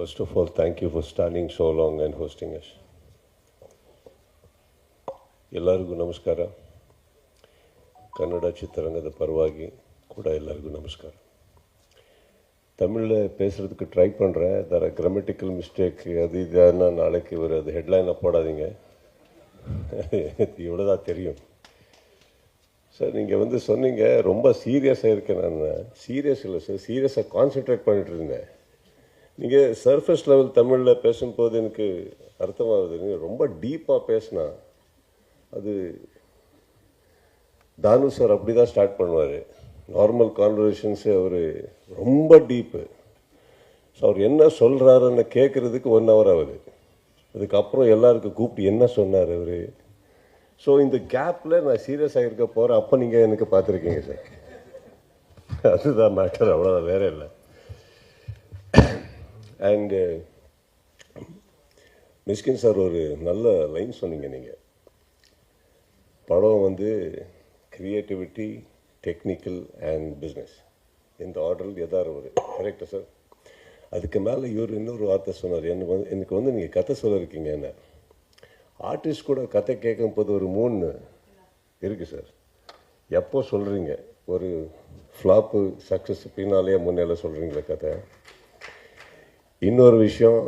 First of all, thank you for standing so long and hosting us. ಎಲ್ಲರಿಗೂ ನಮಸ್ಕಾರ. ಕನ್ನಡ ಚಿತ್ರರಂಗದ ಪರವಾಗಿ ಕೂಡ ಎಲ್ಲರಿಗೂ ನಮಸ್ಕಾರ. தமிழில் பேசுகிறதுக்கு ட்ரை பண்ணுறேன். தர கிராமட்டிக்கல் மிஸ்டேக் அது இதுன்னா நாளைக்கு ஒரு அது ஹெட்லைனை போடாதீங்க. இவ்வளோ தான் தெரியும். சார் நீங்கள் சொன்னீங்க ரொம்ப சீரியஸாக இருக்கேன். நான் சீரியஸ் இல்லை சார், சீரியஸாக கான்சென்ட்ரேட் பண்ணிட்டு இருந்தேன். நீங்கள் சர்ஃபேஸ் லெவல் தமிழில் பேசும்போது எனக்கு அர்த்தமாகுது. நீங்கள் ரொம்ப டீப்பாக பேசினா அது தானு சார் அப்படி தான் ஸ்டார்ட் பண்ணுவார். நார்மல் கான்வர்சேஷன்ஸு அவர் ரொம்ப டீப்பு. ஸோ அவர் என்ன சொல்கிறாருன்னு கேட்குறதுக்கு 1 hour ஆகுது. அதுக்கப்புறம் எல்லாருக்கும் கூப்பிட்டு என்ன சொன்னார் அவர். ஸோ இந்த கேப்பில் நான் சீரியஸாக இருக்க போகிறேன். அப்போ நீங்கள் எனக்கு பார்த்துருக்கீங்க சார். அதுதான் மேட்டர், அவ்வளோதான், வேற இல்லை. அண்டு மிஸ்கின் சார் ஒரு நல்ல லைன் சொன்னீங்க. நீங்கள் படம் கிரியேட்டிவிட்டி, டெக்னிக்கல் அண்ட் பிஸ்னஸ் இந்த ஆர்டரில் எதாவது ஒரு கரெக்டாக சார். அதுக்கு மேலே இவர் இன்னொரு வார்த்தை சொன்னார். எனக்கு நீங்கள் கதை சொல்லியிருக்கீங்க. என்ன ஆர்டிஸ்ட் கூட கதை கேட்கும் போது ஒரு 3 இருக்குது சார். எப்போ சொல்கிறீங்க ஒரு ஃப்ளாப்பு சக்ஸஸ் பின்னாலே முன்னேல சொல்கிறீங்களே கதை. இன்னொரு விஷயம்,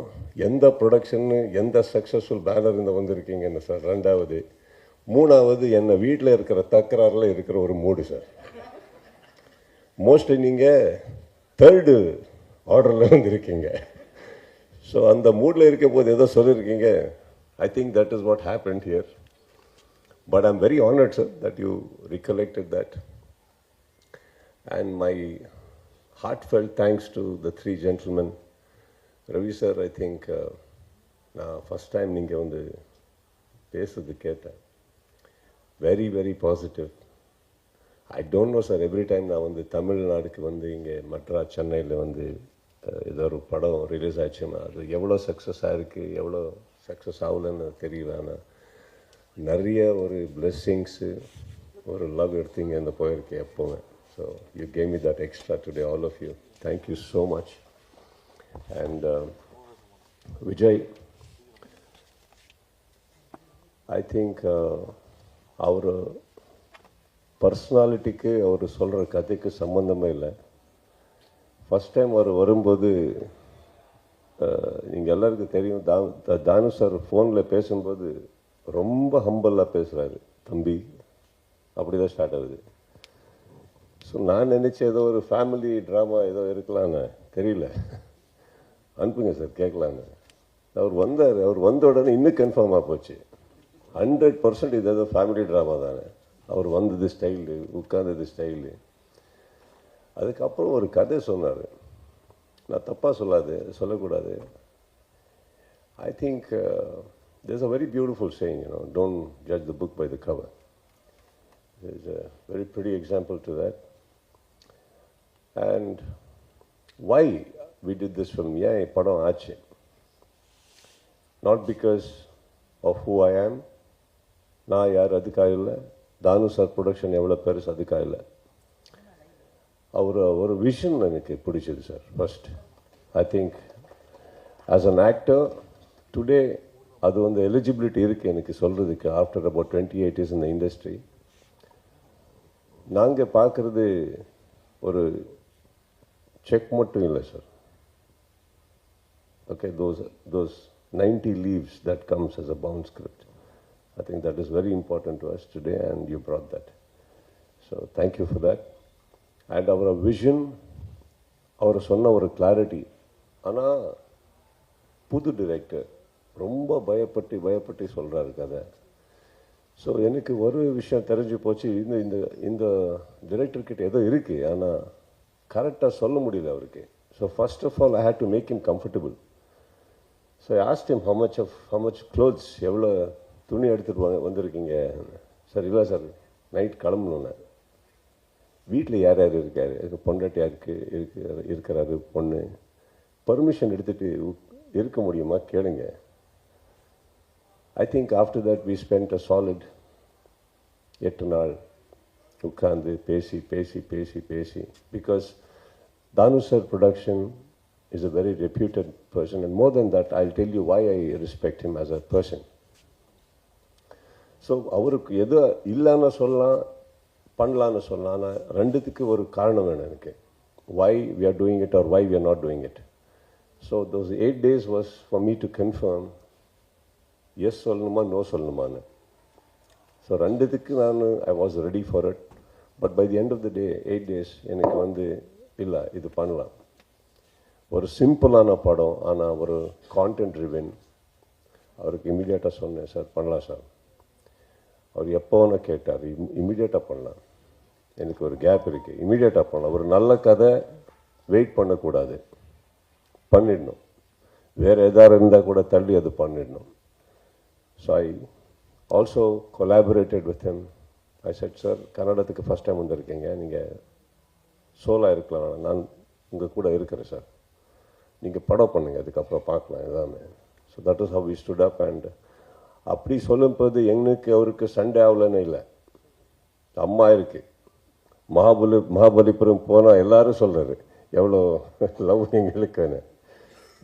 எந்த ப்ரொடக்ஷன்னு எந்த சக்ஸஸ்ஃபுல் பேனர் இந்த வந்திருக்கீங்கன்னு சார். 2வது 3வது என்ன வீட்டில் இருக்கிற தக்கராறில் இருக்கிற ஒரு மூடு சார். மோஸ்ட்லி நீங்கள் 3rd ஆர்டரில் வந்திருக்கீங்க. ஸோ அந்த மூடில் இருக்கும் போது ஏதோ சொல்லியிருக்கீங்க. I think that is what happened here. But I'm very honored, sir, that you recollected that. And my heartfelt thanks to the 3 gentlemen. Ravi sir, I think first time நீங்கள் பேசுறது கேட்டேன். Very, very positive. I don't know, sir, every time நான் தமிழ்நாடுக்கு இங்கே மெட்ராஸ் சென்னையில் ஏதோ ஒரு படம் release ஆச்சுன்னா அது எவ்வளோ சக்ஸஸ் ஆகிருக்கு, எவ்வளோ சக்ஸஸ் ஆகலன்னு தெரியல. ஆனால் நிறைய ஒரு பிளெஸ்ஸிங்ஸு, ஒரு லவ் எடுத்தீங்க இந்த போயிருக்கேன் எப்போவுமே. So you gave me that extra today, all of you. Thank you so much. And Vijay, I think அவர் பர்சனாலிட்டிக்கு அவர் சொல்கிற கதைக்கு சம்மந்தமே இல்லை. ஃபஸ்ட் டைம் அவர் வரும்போது நீங்கள் எல்லாருக்கும் தெரியும், தானு சார் ஃபோனில் பேசும்போது ரொம்ப ஹம்பலாக பேசுகிறாரு. தம்பி அப்படி தான் ஸ்டார்ட் ஆகுது. ஸோ நான் நினச்சேன் ஏதோ ஒரு ஃபேமிலி ட்ராமா ஏதோ இருக்கலான்னு, தெரியல. அனுப்புங்க சார் கேட்கலான்னு. அவர் வந்தார். அவர் வந்த உடனே இன்னும் கன்ஃபார்மாக போச்சு. 100% இது ஏதோ ஃபேமிலி ட்ராமா தானே. அவர் வந்தது ஸ்டைலு, உட்கார்ந்தது ஸ்டைலு. அதுக்கப்புறம் ஒரு கதை சொன்னார். நான் தப்பாக சொல்லக்கூடாது. I think there's a very beautiful saying, don't judge the book by the cover. There's a very pretty example to that. And why we did this film? ஏன் படம் ஆச்சு? Not because of who I am. நான் யார் அதுக்காக இல்லை. தானு sir production எவ்வளோ பெருசு அதுக்காக இல்லை. ஒரு விஷன் எனக்கு பிடிச்சது sir. First I think as an actor today அது எலிஜிபிலிட்டி இருக்குது எனக்கு சொல்கிறதுக்கு. ஆஃப்டர் அபவுட் 28 years இந்த இண்டஸ்ட்ரி நாங்கள் பார்க்குறது ஒரு செக் மட்டும் இல்லை sir. Okay, those 90 leaves that comes as a bound script. I think that is very important to us today, and you brought that. So thank you for that. And our vision, அவர் சொன்ன ஒரு clarity. ஆனால் புது director ரொம்ப பயப்பட்டு சொல்கிறாரு கதை. So எனக்கு ஒரு விஷயம் தெரிஞ்சு போச்சு. இந்த டிரெக்டர்கிட்ட ஏதோ இருக்குது, ஆனால் கரெக்டாக சொல்ல முடியல அவருக்கு. So first of all I had to make him comfortable. So I asked him how much clothes, எவ்வளோ துணி எடுத்துகிட்டு வந்திருக்கீங்க சார். இல்லை சார், நைட் கிளம்பணுன்னு. வீட்டில் யார் யார் இருக்கார்? பொண்டாட்டி இருக்கிறாரு, பொண்ணு. பர்மிஷன் எடுத்துகிட்டு இருக்க முடியுமா கேளுங்க. I think after that we spend a solid 8 நாள் உட்காந்து பேசி because Thanu sir production is a very reputed person, and more than that, I'll tell you why I respect him as a person. So அவருக்கு எது இல்லைன்னு சொல்லலாம், பண்ணலான்னு சொல்லலாம். ஆனால் ரெண்டுத்துக்கு ஒரு காரணம் வேணும் எனக்கு. Why we are doing it or why we are not doing it. So those 8 days was for me to confirm yes சொல்லணுமா no சொல்லணுமான்னு. ஸோ ரெண்டுத்துக்கு I was ready for it. But by the end of the day, 8 days எனக்கு இல்லை இது பண்ணலாம். ஒரு சிம்பிளான படம், ஆனால் ஒரு கான்டென்ட் ரிவன். அவருக்கு இமீடியட்டாக சொன்னேன், சார் பண்ணலாம் சார். அவர் எப்போன்னு கேட்டார், இமீடியட்டாக பண்ணலாம், எனக்கு ஒரு கேப் இருக்குது, இமீடியட்டாக பண்ணலாம். ஒரு நல்ல கதை வெயிட் பண்ணக்கூடாது, பண்ணிடணும். வேறு எதாவது இருந்தால் கூட தள்ளி அது பண்ணிடணும். So I also collaborated with him. I said, sir கன்னடத்துக்கு ஃபஸ்ட் டைம் வந்திருக்கீங்க, நீங்கள் சோலாக இருக்கலாம், நான் உங்கள் கூட இருக்கிறேன் சார், நீங்கள் படம் பண்ணுங்கள், அதுக்கப்புறம் பார்க்கலாம் எல்லாமே. So that is how we stood up. And அப்படி சொல்லும்போது எங்களுக்கு அவருக்கு சண்டே ஆகலன்னு இல்லை, அம்மா இருக்கு. மகாபலிபுரம் போனால் எல்லாரும் சொல்கிறாரு எவ்வளோ லவ் எங்களுக்குன்னு.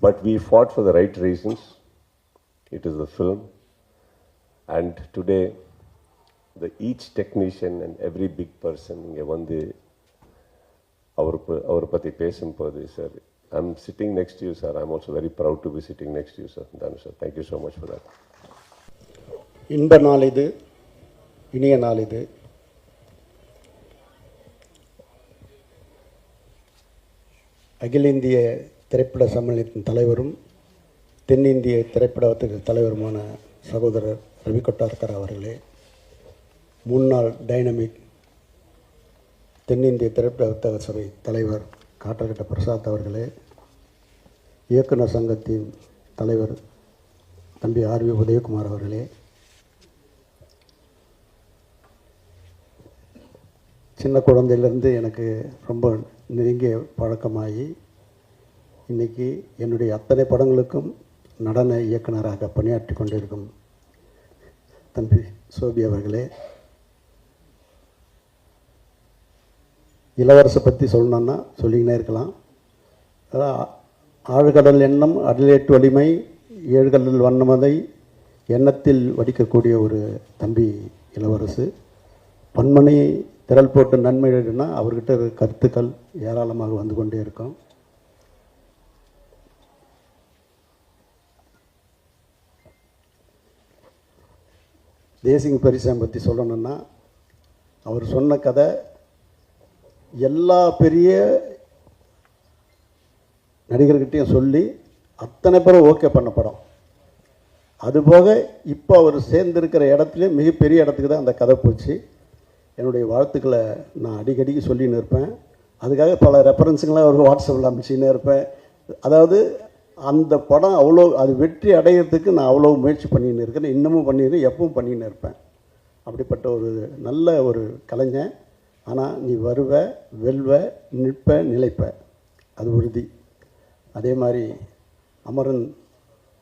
But we fought for the right reasons. It is the film. And today each technician and every big person இங்கே அவரை பற்றி பேசும்போது, sir I'm sitting next you sir, I'm also very proud to be sitting next you sir. Thanu sir, thank you so much for that. இன்ப நாள் இது, இனிய நாள் இது. அகில இந்திய திரைப்பட சம்மேளனத்தின் தலைவரும் தென்னிந்திய திரைப்படத்திற்கு தலைவருமான சகோதரர் ரவி கொட்டார்கர் அவர்களே, முன்னாள் டைனமிக் தென்னிந்திய திரைப்பட வர்த்தக சபை தலைவர் காட்டகட்ட பிரசாத் அவர்களே, இயக்குனர் சங்கத்தின் தலைவர் தம்பி ஆர்வி உதயகுமார் அவர்களே, சின்ன குழந்தையிலேருந்து எனக்கு ரொம்ப நெருங்கிய பழக்கமாகி இன்றைக்கி என்னுடைய அத்தனை படங்களுக்கும் நடன இயக்குனராக பணியாற்றி கொண்டிருக்கும் தம்பி சோபி அவர்களே, இளவரசை பற்றி சொல்லணுன்னா சொல்லிக்கினே இருக்கலாம். ஆழ்கடல் எண்ணம் அடலேட்டு வலிமை ஏழ்கடல் வண்ணமதை எண்ணத்தில் வடிக்கக்கூடிய ஒரு தம்பி இளவரசு. பன்மணி திரள் போட்டு நன்மை எழுதுனா அவர்கிட்ட கருத்துக்கள் ஏராளமாக வந்து கொண்டே இருக்கும். தேசிங் பரிசம் பற்றி சொல்லணும்னா, அவர் சொன்ன கதை எல்லா பெரிய நடிகர்கிட்டையும் சொல்லி அத்தனை பேரும் ஓகே பண்ண படம். அதுபோக இப்போ அவர் சேர்ந்திருக்கிற இடத்துல மிகப்பெரிய இடத்துக்கு தான் அந்த கதை போச்சு. என்னுடைய வாழ்த்துக்களை நான் அடிக்கடிக்கு சொல்லின்னு இருப்பேன். அதுக்காக பல ரெஃபரன்ஸுங்களாம் அவருக்கு வாட்ஸ்அப்பில் அமைச்சின்னே இருப்பேன். அதாவது அந்த படம் அவ்வளோ அது வெற்றி அடையிறதுக்கு நான் அவ்வளோ முயற்சி பண்ணின்னு இருக்கேன், இன்னமும் பண்ணிடுறேன், எப்பவும் பண்ணின்னு இருப்பேன். அப்படிப்பட்ட ஒரு நல்ல ஒரு கலைஞன். ஆனால் நீ வருவ, வெல்வ, நிற்ப, நிலைப்ப, அது உறுதி. அதே மாதிரி அமரன்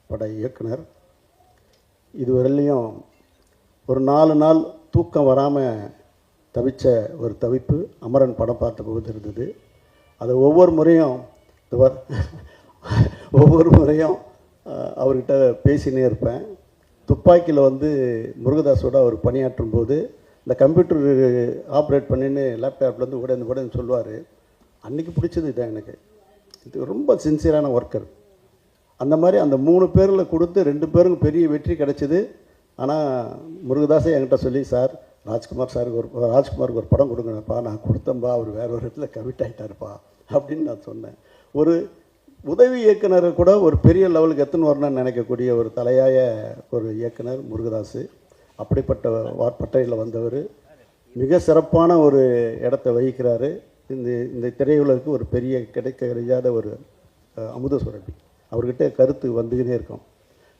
பட இயக்குனர் இதுவரையிலையும் ஒரு 4 நாள் தூக்கம் வராமல் தவிச்ச ஒரு தவிப்பு அமரன் படம் பார்த்த போது இருந்தது. அதை ஒவ்வொரு முறையும் அவர்கிட்ட பேசினே இருப்பேன். துப்பாக்கியில் முருகதாஸோட அவர் பணியாற்றும் போது இந்த கம்ப்யூட்டர் ஆப்ரேட் பண்ணின்னு லேப்டாப்லேருந்து உடனே சொல்லுவார், அன்றைக்கி பிடிச்சது இதான் எனக்கு, இது ரொம்ப சின்சியரான ஒர்க்கர். அந்த மாதிரி அந்த 3 பேரில் கொடுத்து 2 பேருக்கும் பெரிய வெற்றி கிடச்சிது. ஆனால் முருகதாஸை என்கிட்ட சொல்லி, சார் ராஜ்குமாருக்கு ஒரு படம் கொடுங்கப்பா, நான் கொடுத்தேன்பா, அவர் வேற ஒரு இடத்துல கமிட் ஆகிட்டாருப்பா அப்படின்னு நான் சொன்னேன். ஒரு உதவி இயக்குனரை கூட ஒரு பெரிய லெவலுக்கு எத்தனை வரணும்னு நினைக்கக்கூடிய ஒரு தலையாய ஒரு இயக்குனர் முருகதாஸ். அப்படிப்பட்ட பட்டையில் வந்தவர் மிக சிறப்பான ஒரு இடத்த வகிக்கிறாரு. இந்த திரையுலகுக்கு ஒரு பெரிய கிடைக்காத ஒரு அமுத சுரபி. அவர்கிட்ட கருத்து வந்துக்கிட்டே இருக்கும்.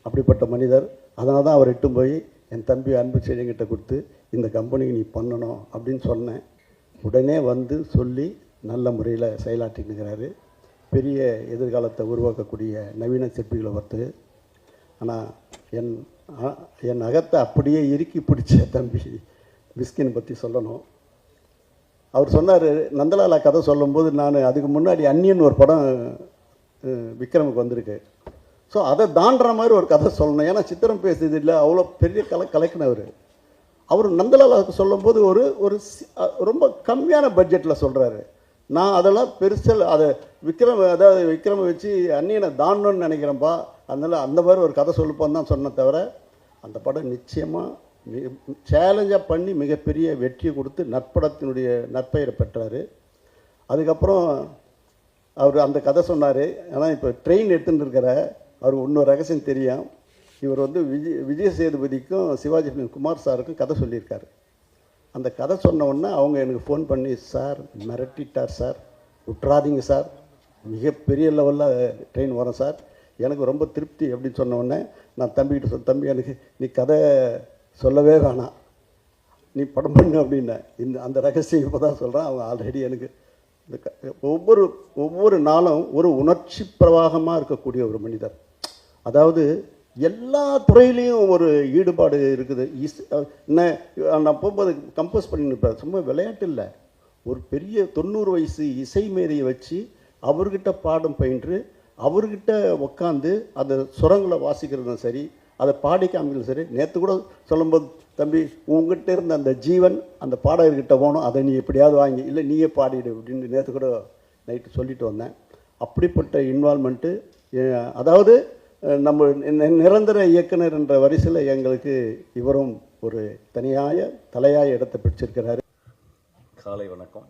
அப்படிப்பட்ட மனிதர். அதனால தான் அவர் இட்டும் போய் என் தம்பி அன்பு செழிங்கிட்ட கொடுத்து இந்த கம்பெனிக்கு நீ பண்ணணும் அப்படின்னு சொன்னேன். உடனே சொல்லி நல்ல முறையில் செயலாற்றினுக்கிறாரு. பெரிய எதிர்காலத்தை உருவாக்கக்கூடிய நவீன சிற்பிகளை ஒருத்தர். ஆனால் என் அகத்தை அப்படியே இறுக்கி பிடிச்ச தம்பி மிஸ்கின் பற்றி சொல்லணும். அவர் சொன்னார், நந்தலாலா கதை சொல்லும்போது நான் அதுக்கு முன்னாடி அந்நியன் ஒரு படம் விக்ரமுக்கு வந்திருக்கு. ஸோ அதை தாண்டுற மாதிரி ஒரு கதை சொல்லணும். ஏன்னா சித்திரம் பேசுறது இல்லை, அவ்வளோ பெரிய கலக்கினவர். அவர் நந்தலாலாவுக்கு சொல்லும்போது ரொம்ப கம்மியான பட்ஜெட்டில் சொல்கிறாரு. நான் அதெல்லாம் பெருசல் அதை விக்ரமை வச்சு அந்நியனை தாண்டணும்னு நினைக்கிறேன்ப்பா, அதனால் அந்த மாதிரி ஒரு கதை சொல்லுப்பான்னு தான் சொன்ன தவிர, அந்த படம் நிச்சயமாக சேலஞ்சாக பண்ணி மிகப்பெரிய வெற்றியை கொடுத்து நற்படத்தினுடைய நற்பெயரை பெற்றார். அதுக்கப்புறம் அவர் அந்த கதை சொன்னார். ஆனால் இப்போ ட்ரெயின் எடுத்துகிட்டு இருக்கிற அவர் இன்னொரு ரகசியம் தெரியும். இவர் விஜய் சேதுபதிக்கும் சிவாஜி குமார் சாருக்கும் கதை சொல்லியிருக்காரு. அந்த கதை சொன்ன உடனே அவங்க எனக்கு ஃபோன் பண்ணி, சார் மிரட்டிட்டார் சார், விட்றாதீங்க சார், மிகப்பெரிய லெவலில் ட்ரெயின் வரும் சார், எனக்கு ரொம்ப திருப்தி அப்படின்னு சொன்ன உடனே நான் தம்பிக்கிட்ட தம்பி எனக்கு நீ கதை சொல்லவே வேணாம், நீ படம் பண்ணு அப்படின்னேன். அந்த ரகசியம் இப்போ தான் சொல்கிறேன். அவங்க ஆல்ரெடி எனக்கு ஒவ்வொரு நாளும் ஒரு உணர்ச்சி பிரவாகமாக இருக்கக்கூடிய ஒரு மனிதர். அதாவது எல்லா துறையிலையும் ஒரு ஈடுபாடு இருக்குது. நான் போகும்போது கம்போஸ் பண்ணிருப்பேன். சும்மா விளையாட்டு இல்லை, ஒரு பெரிய 90 வயசு இசை மேதையை வச்சு அவர்கிட்ட பாடம் பயின்று அவர்கிட்ட உட்காந்து அந்த சுரங்களை வாசிக்கிறதும் சரி, அதை பாடி காமிக்கிறதும் சரி. நேற்று கூட சொல்லும்போது, தம்பி உங்ககிட்ட இருந்த அந்த ஜீவன் அந்த பாடகர்கிட்ட போகணும், அதை நீ எப்படியாவது வாங்கி இல்லை நீயே பாடிடு அப்படின்னு நேற்று கூட நைட்டு சொல்லிட்டு வந்தேன். அப்படிப்பட்ட இன்வால்மெண்ட்டு. அதாவது நம்ம நிரந்தர இயக்குனர் என்ற வரிசையில் எங்களுக்கு இவரும் ஒரு தலையாய இடத்தை பிடிச்சிருக்கிறாரு. காலை வணக்கம்.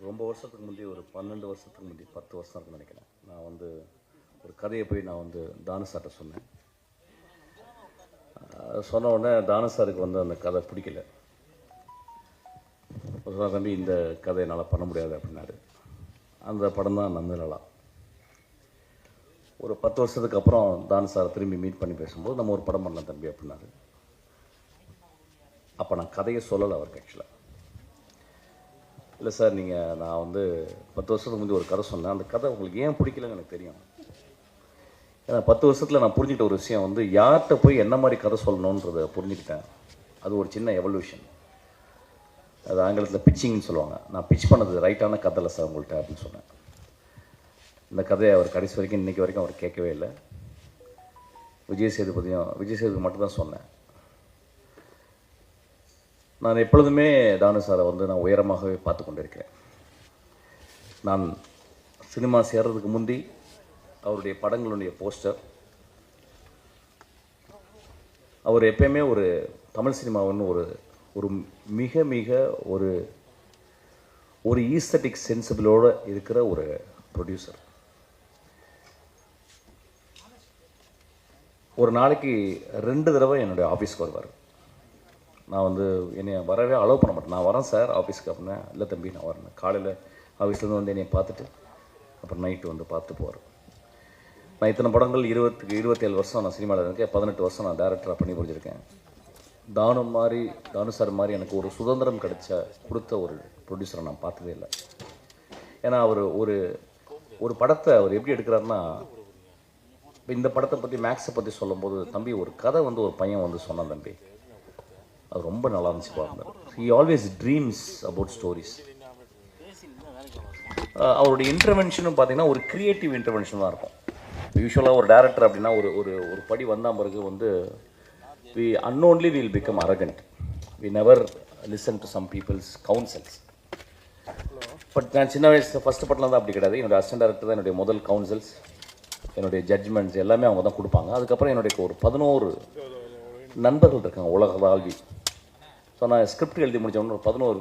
ரொம்ப வருஷத்துக்கு முந்தைய, ஒரு 12 வருஷத்துக்கு முந்தைய, 10 வருஷம் இருக்குன்னு நினைக்கிறேன், நான் ஒரு கதையை போய் நான் தானசார்ட்ட சொன்னேன். சொன்ன உடனே தானசாருக்கு அந்த கதை பிடிக்கல. தம்பி இந்த கதை என்னால் பண்ண முடியாது அப்படின்னாரு. அந்த படம் தான் நந்தலாலா. ஒரு 10 வருஷத்துக்கு அப்புறம் தானசாரை திரும்பி மீட் பண்ணி பேசும்போது நம்ம ஒரு படம் பண்ணலாம் தம்பி அப்படின்னாரு. அப்போ நான் கதையை சொல்லலை அவருக்கு. ஆக்சுவலாக இல்லை சார், நான் 10 வருஷத்துக்கு முந்தைய ஒரு கதை சொன்னேன், அந்த கதை உங்களுக்கு ஏன் பிடிக்கலன்னு எனக்கு தெரியும். ஏன்னா 10 வருஷத்தில் நான் புரிஞ்சுக்கிட்ட ஒரு விஷயம் யார்கிட்ட போய் என்ன மாதிரி கதை சொல்லணுன்றதை புரிஞ்சுக்கிட்டேன். அது ஒரு சின்ன எவல்யூஷன். அது ஆங்கிலத்தில் பிச்சிங்னு சொல்லுவாங்க. நான் பிச் பண்ணது ரைட்டான கதை இல்லை சார் உங்கள்கிட்ட அப்படின்னு சொன்னேன். இந்த கதையை அவர் கடைசி வரைக்கும் இன்றைக்கி வரைக்கும் அவர் கேட்கவே இல்லை. விஜய் சேதுபதி மட்டும்தான் சொன்னேன். நான் எப்பொழுதுமே தானு சாரை நான் உயரமாகவே பார்த்து கொண்டிருக்கிறேன். நான் சினிமா சேர்றதுக்கு முந்தி அவருடைய படங்களுடைய போஸ்டர், அவர் எப்பயுமே ஒரு தமிழ் சினிமாவுன்னு ஒரு மிக மிக ஒரு ஈஸ்தட்டிக் சென்சிபிளோடு இருக்கிற ஒரு ப்ரொடியூசர். ஒரு நாளைக்கு 2 தடவை என்னுடைய ஆஃபீஸ்க்கு வருவார். நான் என்னை வரவே அலோவ் பண்ண மாட்டேன். நான் வரேன் சார் ஆஃபீஸ்க்கு அப்படின்னா, இல்லை தம்பி நான் வரேன். காலையில் ஆஃபீஸ்லேருந்து என்னை பார்த்துட்டு அப்புறம் நைட்டு பார்த்துட்டு போவார். நான் இத்தனை படங்கள் 27 வருஷம் நான் சினிமாவில் இருக்கேன். 18 வருஷம் நான் டைரக்டராக பண்ணி முடிஞ்சிருக்கேன். தானு சார் மாதிரி எனக்கு ஒரு சுதந்திரம் கொடுத்த ஒரு ப்ரொடியூசரை நான் பார்த்ததே இல்லை. ஏன்னா அவர் ஒரு படத்தை அவர் எப்படி எடுக்கிறாருன்னா, இப்போ இந்த படத்தை பற்றி மேக்ஸை பற்றி சொல்லும்போது, தம்பி ஒரு கதை ஒரு பையன் சொன்னான் தம்பி, அது ரொம்ப நல்லா இருந்துச்சு பாருங்க. He always dreams about stories. அவருடைய இன்டர்வென்ஷனும் பார்த்தீங்கன்னா ஒரு கிரியேட்டிவ் இன்டர்வென்ஷன் தான் இருக்கும். யூஸ்வலாக ஒரு டைரக்டர் அப்படின்னா ஒரு படி வந்தால் பிறகு we unknowingly will become arrogant. We never listen to some people's counsels. But நான் சின்ன வயசு ஃபஸ்ட்டு படத்தில் தான் அப்படி கிடையாது. என்னுடைய அசிஸ்டன்ட் டைரக்டர் தான் என்னுடைய முதல் கவுன்சில்ஸ், என்னுடைய ஜட்ஜ்மெண்ட்ஸ் எல்லாமே அவங்க தான் கொடுப்பாங்க. அதுக்கப்புறம் என்னுடைய ஒரு 11 நண்பர்கள் இருக்காங்க உலகளாவி. ஸோ நான் ஸ்கிரிப்ட் எழுதி முடித்தவொன்னே ஒரு 11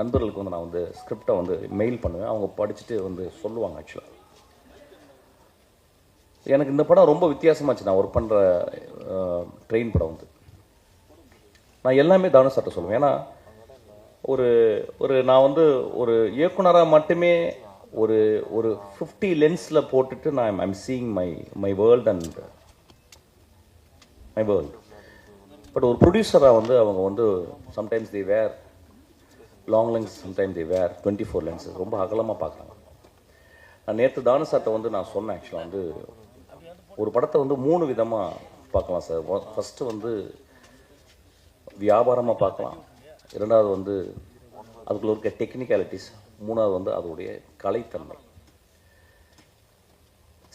நண்பர்களுக்கு நான் ஸ்கிரிப்டை மெயில் பண்ணுவேன். அவங்க படிச்சுட்டு சொல்லுவாங்க. ஆக்சுவலாக எனக்கு இந்த படம் ரொம்ப வித்தியாசமாச்சு. நான் ஒர்க் பண்ணுற ட்ரெயின் படம் நான் எல்லாமே தானு சார்ட்ட சொல்லுவேன். ஏன்னா நான் ஒரு இயக்குனராக மட்டுமே ஒரு 50 லென்ஸில் போட்டுட்டு நான் I'm seeing my world and my world. But ஒரு ப்ரொடியூசராக அவங்க sometimes they wear long lens, sometimes they wear 24 lenses. ரொம்ப அகலமாக பார்க்குறாங்க. நான் நேற்று தானு சார்ட்ட நான் சொன்னேன். ஆக்சுவலாக ஒரு படத்தை 3 விதமாக பார்க்கலாம் சார். ஃபஸ்ட்டு வியாபாரமாக பார்க்கலாம். இரண்டாவது அதுக்குள்ள இருக்க டெக்னிக்காலிட்டிஸ், மூணாவது வந்து அதோடைய கலைத்தன்மை.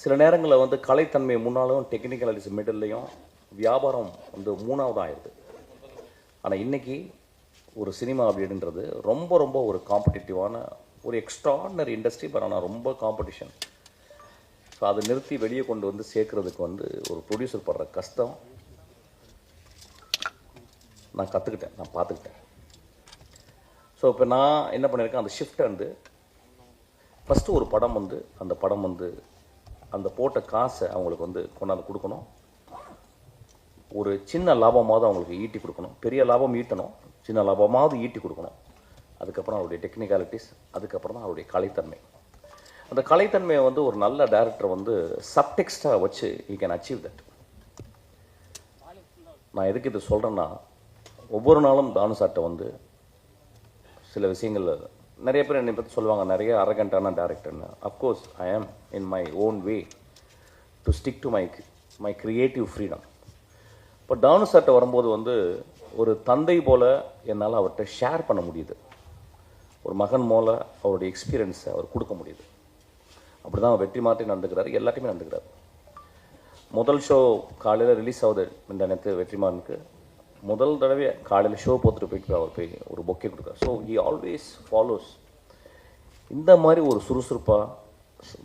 சில நேரங்களில் வந்து கலைத்தன்மை முன்னாலும் டெக்னிக்காலிட்டிஸ் மிடில்லையும் வியாபாரம் வந்து மூணாவது ஆயிடுது. ஆனால் இன்றைக்கி ஒரு சினிமா அப்படின்றது ரொம்ப ரொம்ப ஒரு காம்படிட்டிவான ஒரு எக்ஸ்ட்ராடினரி இண்டஸ்ட்ரி. பட் ஆனால் ரொம்ப காம்படிஷன். ஸோ அதை நிறுத்தி வெளியே கொண்டு வந்து சேர்க்குறதுக்கு வந்து ஒரு ப்ரொடியூசர் படுற கஷ்டம் நான் கற்றுக்கிட்டேன், நான் பார்த்துக்கிட்டேன். ஸோ இப்போ நான் என்ன பண்ணியிருக்கேன், அந்த ஷிஃப்ட்டை வந்து ஃபஸ்ட்டு ஒரு படம் வந்து அந்த படம் வந்து அந்த போட்ட காசை அவங்களுக்கு வந்து கொண்டாந்து கொடுக்கணும். ஒரு சின்ன லாபமாவது அவங்களுக்கு ஈட்டி கொடுக்கணும். பெரிய லாபம் ஈட்டணும், சின்ன லாபமாவது ஈட்டி கொடுக்கணும். அதுக்கப்புறம் அவருடைய டெக்னிக்காலிட்டிஸ், அதுக்கப்புறம் தான் அவருடைய கலைத்தன்மை. அந்த கலைத்தன்மையை வந்து ஒரு நல்ல டைரக்டர் வந்து சப்டெக்ஸ்டாக வச்சு ஈ கேன் அச்சீவ் தட். நான் எதுக்கு இது சொல்கிறேன்னா, ஒவ்வொரு நாளும் தானு சார்ட்ட வந்து சில விஷயங்கள் நிறைய பேர் என்னை பற்றி சொல்லுவாங்க, நிறைய அரகண்டான டேரக்டர்னு. அஃப்கோர்ஸ் ஐ ஆம் in my own way to stick to my creative freedom. இப்போ தானு சார்ட்ட வரும்போது வந்து ஒரு தந்தை போல் என்னால் அவர்கிட்ட ஷேர் பண்ண முடியுது. ஒரு மகன் போல் அவருடைய எக்ஸ்பீரியன்ஸை அவர் கொடுக்க முடியுது. அப்படி தான் வெற்றி மாற்றி நடந்துக்கிறாரு, எல்லாத்தையுமே நடந்துக்கிறாரு. முதல் ஷோ காலையில் ரிலீஸ் ஆகுது இந்த நேரத்து வெற்றிமாறனுக்கு. முதல் தடவை காலையில் ஷோ போட்டுட்டு போயிட்டு அவர் போய் ஒரு பொக்கே கொடுக்குறாரு. So he always follows. இந்த மாதிரி ஒரு சுறுசுறுப்பாக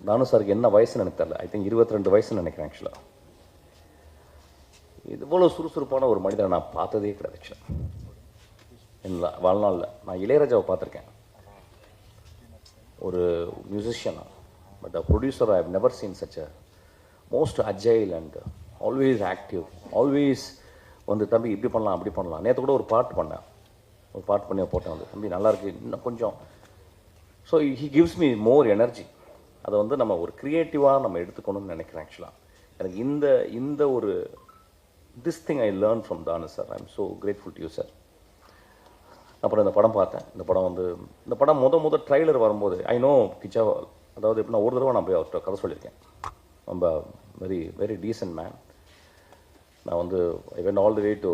தானு சாருக்கு என்ன வயசுன்னு எனக்கு தெரியல, ஐ திங்க் 22 வயசுன்னு நினைக்கிறேன். ஆக்சுவலாக இதுபோல் சுறுசுறுப்பான ஒரு மனிதனை நான் பார்த்ததே கிடையாது. ஆக்சுவலாக என் வாழ்நாளில் நான் இளையராஜாவை பார்த்துருக்கேன், ஒரு மியூசிஷியனா. But a producer I have never seen such a most agile and always active. Always வந்து தம்பி இப்படி பண்ணலாம் அப்படி பண்ணலாம். நேற்று கூட ஒரு பாட்டு பண்ணி போட்டேன் வந்து, தம்பி நல்லாயிருக்கு இன்னும் கொஞ்சம். So he gives me more energy. அதை வந்து நம்ம ஒரு க்ரியேட்டிவாக நம்ம எடுத்துக்கணும்னு நினைக்கிறேன். ஆக்சுவலாக எனக்கு இந்த ஒரு this thing I learn from Thanu sir. I am so grateful to you sir. அப்புறம் இந்த படம் பார்த்தேன். இந்த படம் முத ட்ரைலர் வரும்போது ஐ நோ கிச்சா, அதாவது எப்படின்னா ஒரு தடவை நான் போய் அவர்கிட்ட கதை சொல்லியிருக்கேன். ரொம்ப வெரி வெரி டீசன்ட் மேன். நான் வந்து I went all the way to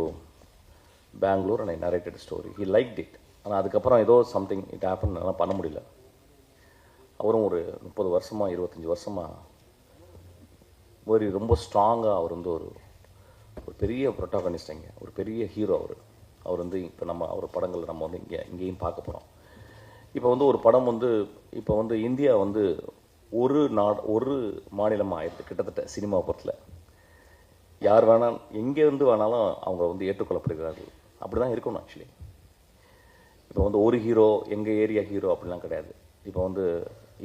Bangalore and I narrated story. He liked it. ஆனால் அதுக்கப்புறம் ஏதோ சம்திங் இட் ஹேப்பன், அதெல்லாம் பண்ண முடியல. அவரும் ஒரு 30 வருஷமாக 25 வருஷமாக ரொம்ப ஸ்ட்ராங்காக அவர் வந்து ஒரு பெரிய ப்ரொட்டாகனிஸ்ட், ஒரு பெரிய ஹீரோ அவர் வந்து இப்போ நம்ம அவர் படங்கள் நம்ம வந்து இங்கேயும் பார்க்க போகிறோம். இப்போ வந்து ஒரு படம் வந்து இப்போ வந்து இந்தியா வந்து ஒரு மாநிலமாக ஆயிடுது கிட்டத்தட்ட சினிமா பொறுத்தில். யார் வேணாலும் எங்கேருந்து வேணாலும் அவங்க வந்து ஏற்றுக்கொள்ளப்படுகிறார்கள். அப்படி தான் இருக்கணும் ஆக்சுவலி. இப்போ வந்து ஒரு ஹீரோ எங்கள் ஏரியா ஹீரோ அப்படிலாம் கிடையாது. இப்போ வந்து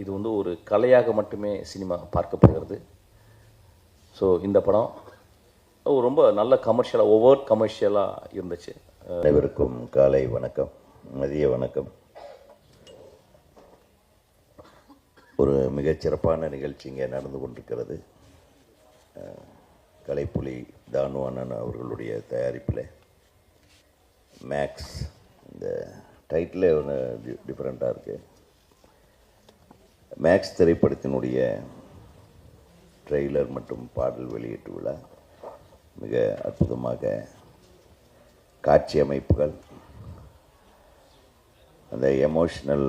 இது வந்து ஒரு கலையாக மட்டுமே சினிமா பார்க்கப்படுகிறது. ஸோ இந்த படம் ரொம்ப நல்ல கமர்ஷியலாக ஓவர் கமர்ஷியலாக இருந்துச்சு. அனைவருக்கும் காலை வணக்கம், மதிய வணக்கம். ஒரு மிகச்சிறப்பான நிகழ்ச்சி இங்கே நடந்து கொண்டிருக்கிறது. கலைப்புலி தானு அண்ணன் அவர்களுடைய தயாரிப்பில் மேக்ஸ், இந்த டைட்டிலே ஒன்று டிஃப்ரெண்ட்டாக இருக்குது. மேக்ஸ் திரைப்படத்தினுடைய ட்ரெய்லர் மற்றும் பாடல் வெளியீட்டு விழா மிக அற்புதமாக, காட்சி அமைப்புகள், அந்த எமோஷ்னல்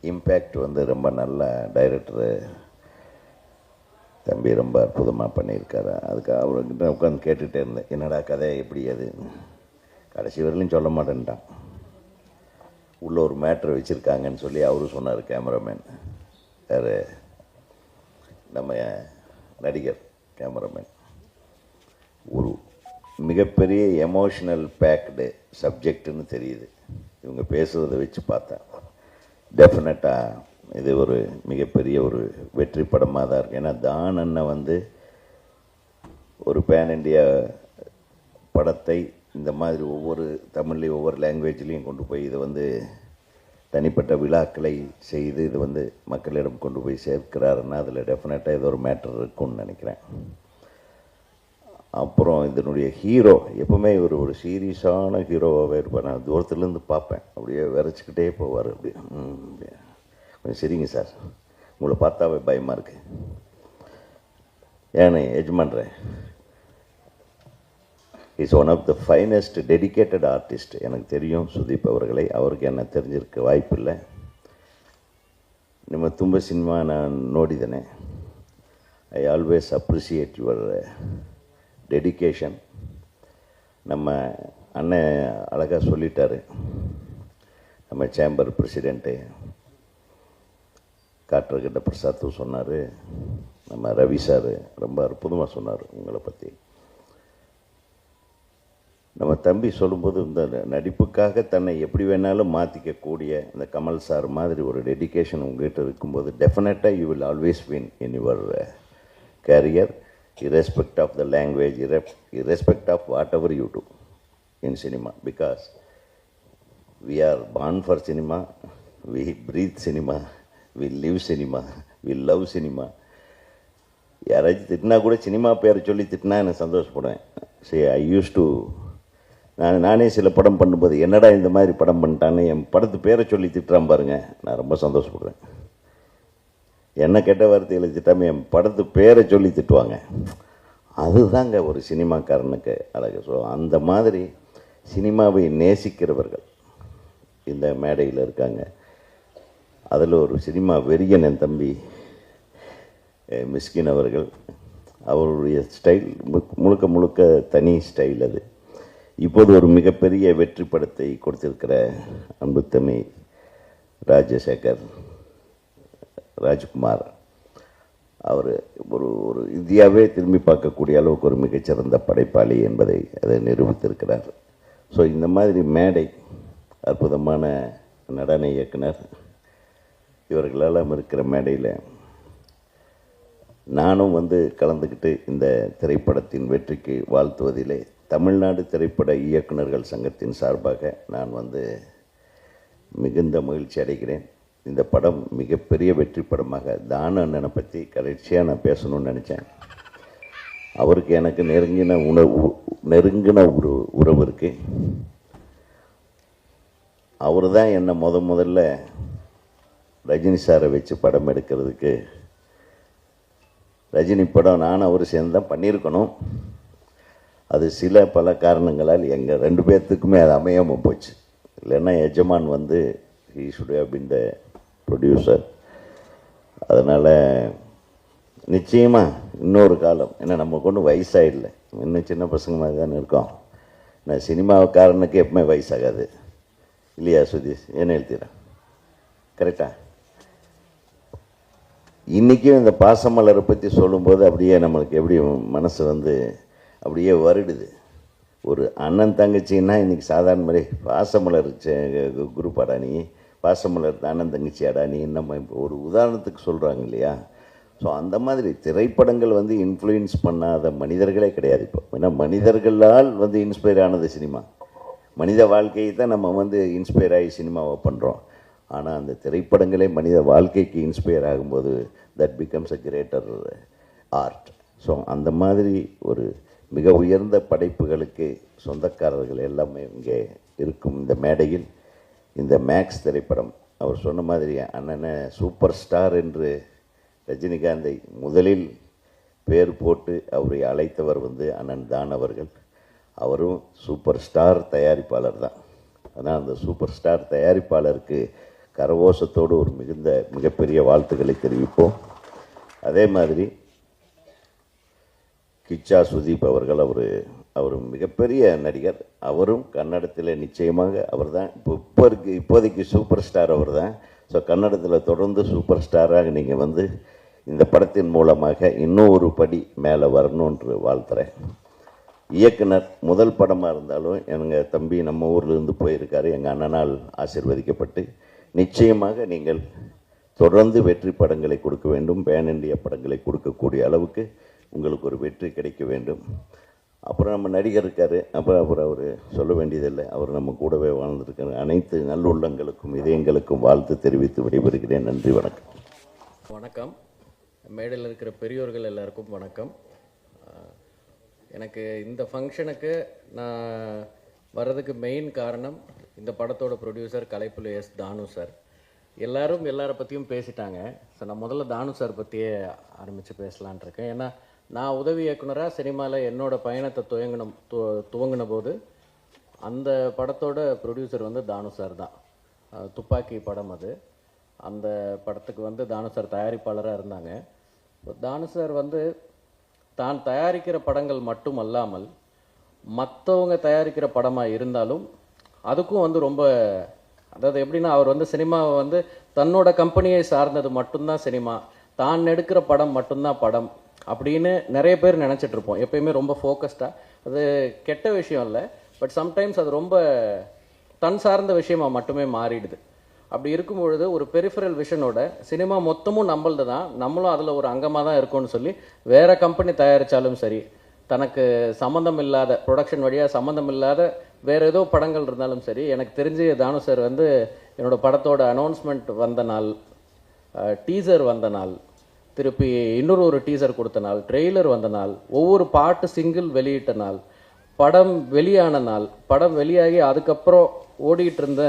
இம்பேக்ட் வந்து ரொம்ப நல்ல டைரக்டரு தம்பி ரொம்ப அற்புதமாக பண்ணியிருக்காரு. அதுக்கு அவர்கிட்ட உட்காந்து கேட்டுகிட்டே இருந்தேன், என்னடா கதை எப்படி அது. கடைசி வரலையும் சொல்ல மாட்டேன்ட்டான். உள்ள ஒரு மேட்ரு வச்சுருக்காங்கன்னு சொல்லி அவரும் சொன்னார், கேமராமேன் வேறு நம்ம நடிகர் கேமராமேன். ஒரு மிகப்பெரிய எமோஷ்னல் பேக்டு சப்ஜெக்டுன்னு தெரியுது இவங்க பேசுகிறத வச்சு பார்த்தேன். டெஃபினட்டாக இது ஒரு மிகப்பெரிய ஒரு வெற்றி படமாக தான் இருக்குது. ஏன்னா தான் அண்ணன் வந்து ஒரு பேன் இண்டியா படத்தை இந்த மாதிரி ஒவ்வொரு தமிழ்லேயும் ஒவ்வொரு லாங்குவேஜ்லேயும் கொண்டு போய் இதை வந்து தனிப்பட்ட விழாக்களை செய்து இது வந்து மக்களிடம் கொண்டு போய் சேர்க்கிறாருன்னா அதில் டெஃபினட்டாக இது ஒரு மேட்டர் இருக்குன்னு நினைக்கிறேன். அப்புறம் இதனுடைய ஹீரோ எப்பவுமே ஒரு சீரியஸான ஹீரோவாகவே இருப்பார். நான் தூரத்துலேருந்து பார்ப்பேன், அப்படியே விரைச்சிக்கிட்டே போவார். அப்படியே கொஞ்சம் சரிங்க சார், உங்களை பார்த்தாவே பயமாக இருக்கு. ஏன்னு எஜமான்றேன் is one of the finest dedicated artist. எனக்கு தெரியும் சுதீப் அவர்களை, அவருக்கு என்ன தெரிஞ்சிருக்க வாய்ப்பில்லை. ನಿಮ್ಮ ತುಂಬ ಸಿನಿಮಾ ನಾನು ನೋಡಿದ್ದೇನೆ. I always appreciate your dedication. நம்ம அண்ணன் அழகாக சொல்லிட்டார். நம்ம சேம்பர் பிரசிடெண்ட்டு காற்றகிட்ட பிரசாத்தும் சொன்னார், நம்ம ரவி சார் ரொம்ப அற்புதமாக சொன்னார் உங்களை பற்றி. நம்ம தம்பி சொல்லும்போது இந்த நடிப்புக்காக தன்னை எப்படி வேணாலும் மாற்றிக்கக்கூடிய இந்த கமல் சார் மாதிரி ஒரு டெடிக்கேஷன் உங்கள்கிட்ட இருக்கும்போது டெஃபினட்டாக you will always win in your career, irrespective of the language, irrespective of whatever you do in cinema, because we are born for cinema, we breathe cinema, we live cinema, we love cinema. யாராச்சும் திட்டினா கூட cinema பேரை சொல்லி திட்டினா எனக்கு சந்தோஷப்படுவேன். சரி, ஐ use to நானே சில படம் பண்ணும்போது என்னடா இந்த மாதிரி படம் பண்ணிட்டான்னு என் படத்து பேரை சொல்லி திட்டுறான் பாருங்க, நான் ரொம்ப சந்தோஷப்படுவேன். என்ன கெட்ட வார்த்தையில் திட்டாமல் என் படத்து பேரை சொல்லி திட்டுவாங்க. அதுதாங்க ஒரு சினிமாக்காரனுக்கு அழகு. ஸோ அந்த மாதிரி சினிமாவை நேசிக்கிறவர்கள் இந்த மேடையில் இருக்காங்க. அதில் ஒரு சினிமா வெறியன் என் தம்பி மிஸ்கின் அவர்கள். அவருடைய ஸ்டைல் முழுக்க முழுக்க தனி ஸ்டைல். அது இப்போது ஒரு மிகப்பெரிய வெற்றி படத்தை கொடுத்திருக்கிற அன்பு தம்பி ராஜசேகர் ராஜ்குமார், அவர் ஒரு இந்தியாவே திரும்பி பார்க்கக்கூடிய அளவுக்கு ஒரு மிகச்சிறந்த படைப்பாளி என்பதை அதை நிரூபித்திருக்கிறார். ஸோ இந்த மாதிரி மேடை, அற்புதமான நடன இயக்குனர், இவர்களெல்லாம் இருக்கிற மேடையில் நானும் கலந்துக்கிட்டு இந்த திரைப்படத்தின் வெற்றிக்கு வாழ்த்துவதிலே தமிழ்நாடு திரைப்பட இயக்குநர்கள் சங்கத்தின் சார்பாக நான் மிகுந்த மகிழ்ச்சி அடைகிறேன். இந்த படம் மிகப்பெரிய வெற்றி படமாக, தானு அண்ணனை பற்றி கடைசியாக நான் பேசணும்னு நினச்சேன். அவருக்கு எனக்கு நெருங்கின உறவு இருக்குது. அவர் தான் என்னை முதல்ல ரஜினி சாரை வச்சு படம் எடுக்கிறதுக்கு, ரஜினி படம் நானும் அவர் சேர்ந்து தான் பண்ணியிருக்கணும். அது சில பல காரணங்களால் எங்கள் 2 பேர்த்துக்குமே அது அமையாமல் போச்சு. இல்லைன்னா எஜமான் he should have been the producer. அதனால் நிச்சயமாக இன்னொரு காலம், ஏன்னா நம்ம கொண்டு வயசாகிடல, இன்னும் சின்ன பசங்க மாதிரி தானே இருக்கோம். நான் சினிமாக்காரனுக்கு எப்பவுமே வயசாகாது இல்லையா சுதீஷ்? என்ன எழுத்திறேன் கரெக்டா? இன்றைக்கும் இந்த பாசமலரை பற்றி சொல்லும்போது அப்படியே நம்மளுக்கு எப்படி மனசு அப்படியே வருடுது. ஒரு அண்ணன் தங்கச்சின்னா இன்றைக்கி சாதாரண மாதிரி பாசமலர் குரூப்பாடா நீ, பாசமலர் அண்ணன் தங்கச்சியாடா நீ, நம்ம ஒரு உதாரணத்துக்கு சொல்கிறாங்க இல்லையா? ஸோ அந்த மாதிரி திரைப்படங்கள் இன்ஃப்ளூயன்ஸ் பண்ணாத மனிதர்களே கிடையாது இப்போ. ஏன்னா மனிதர்களால் இன்ஸ்பயர் ஆனது சினிமா. மனித வாழ்க்கையை தான் நம்ம இன்ஸ்பயர் ஆகி சினிமாவை பண்ணுறோம். ஆனால் அந்த திரைப்படங்களே மனித வாழ்க்கைக்கு இன்ஸ்பயர் ஆகும்போது that becomes a greater art. So அந்த மாதிரி ஒரு மிக உயர்ந்த படைப்புகளுக்கு சொந்தக்காரர்கள் எல்லாமே இங்கே இருக்கும் இந்த மேடையில். இந்த மேக்ஸ் திரைப்படம், அவர் சொன்ன மாதிரி அண்ணனை சூப்பர் ஸ்டார் என்று ரஜினிகாந்தை முதலில் பேர் போட்டு அவரை அழைத்தவர் அண்ணன் தான் அவர்கள். அவரும் சூப்பர் ஸ்டார் தயாரிப்பாளர் தான். ஆனால் அந்த சூப்பர் ஸ்டார் தயாரிப்பாளருக்கு கரகோஷத்தோடு ஒரு மிகப்பெரிய வாழ்த்துக்களை தெரிவிப்போம். அதே மாதிரி கிச்சா சுதீப் அவர்கள், அவர் மிகப்பெரிய நடிகர். அவரும் கன்னடத்தில் நிச்சயமாக அவர் தான் இப்போதைக்கு சூப்பர் ஸ்டார் அவர் தான். ஸோ கன்னடத்தில் தொடர்ந்து சூப்பர் ஸ்டாராக நீங்கள் இந்த படத்தின் மூலமாக இன்னும் ஒரு படி மேலே வரணுன்று வாழ்த்துறேன். இயக்குனர் முதல் படமாக இருந்தாலும் எங்கள் தம்பி நம்ம ஊர்லேருந்து போயிருக்காரு, எங்கள் அண்ணனால் ஆசீர்வதிக்கப்பட்டு. நிச்சயமாக நீங்கள் தொடர்ந்து வெற்றி படங்களை கொடுக்க வேண்டும், பேன் இண்டியா படங்களை கொடுக்கக்கூடிய அளவுக்கு உங்களுக்கு ஒரு வெற்றி கிடைக்க வேண்டும். அப்புறம் நம்ம நடிகர் இருக்கார், அப்புறம் அவர் சொல்ல வேண்டியதில்லை, அவர் நம்ம கூடவே வாழ்ந்துருக்கார். அனைத்து நல்லுள்ளங்களுக்கும் இதயங்களுக்கும் வாழ்த்து தெரிவித்து விடைபெறுகிறேன். நன்றி, வணக்கம். வணக்கம். மேடையில் இருக்கிற பெரியோர்கள் எல்லாருக்கும் வணக்கம். எனக்கு இந்த ஃபங்க்ஷனுக்கு நான் வர்றதுக்கு மெயின் காரணம் இந்த படத்தோட ப்ரொடியூசர் கலைப்புலி எஸ் தானு சார். எல்லாரை பற்றியும் பேசிட்டாங்க. ஸோ நான் முதல்ல தானு சார் பற்றியே ஆரம்பித்து பேசலான் இருக்கேன். ஏன்னா நான் உதவி இயக்குனராக சினிமாவில் என்னோட பயணத்தை துவங்கின போது அந்த படத்தோட ப்ரொடியூசர் வந்து தானு சார் தான். துப்பாக்கி படம் அது. அந்த படத்துக்கு வந்து தானு சார் தயாரிப்பாளராக இருந்தாங்க. தானு சார் வந்து தான் தயாரிக்கிற படங்கள் மட்டும் அல்லாமல் மற்றவங்க தயாரிக்கிற படமாக இருந்தாலும் அதுக்கும் வந்து ரொம்ப, அதாவது எப்படின்னா, அவர் வந்து சினிமாவை வந்து தன்னோட கம்பெனியை சார்ந்தது மட்டும்தான் சினிமா, தான் எடுக்கிற படம் மட்டும்தான் படம் அப்படின்னு நிறைய பேர் நினச்சிட்டு இருப்போம். எப்பயுமே ரொம்ப ஃபோக்கஸ்டாக. அது கெட்ட விஷயம் இல்லை, பட் சம்டைம்ஸ் அது ரொம்ப தன் சார்ந்த விஷயமா மட்டுமே மாறிடுது. அப்படி இருக்கும் பொழுது ஒரு பெரிஃபரல் விஷனோட சினிமா மொத்தமும் நம்மளது தான், நம்மளும் அதில் ஒரு அங்கமாக தான் இருக்கோம்னு சொல்லி வேற கம்பெனி தயாரித்தாலும் சரி, தனக்கு சம்மந்தம் இல்லாத ப்ரொடக்ஷன் வழியாக சம்மந்தம் இல்லாத வேறு ஏதோ படங்கள் இருந்தாலும் சரி, எனக்கு தெரிஞ்சு தானு சார் வந்து என்னோடய படத்தோட அனௌன்ஸ்மெண்ட் வந்த நாள், டீசர் வந்த நாள், திருப்பி இன்னொரு டீசர் கொடுத்த நாள், ட்ரெய்லர் வந்த நாள், ஒவ்வொரு பாட்டு சிங்கிள் வெளியிட்ட நாள், படம் வெளியான நாள், படம் வெளியாகி அதுக்கப்புறம் ஓடிட்டு இருந்த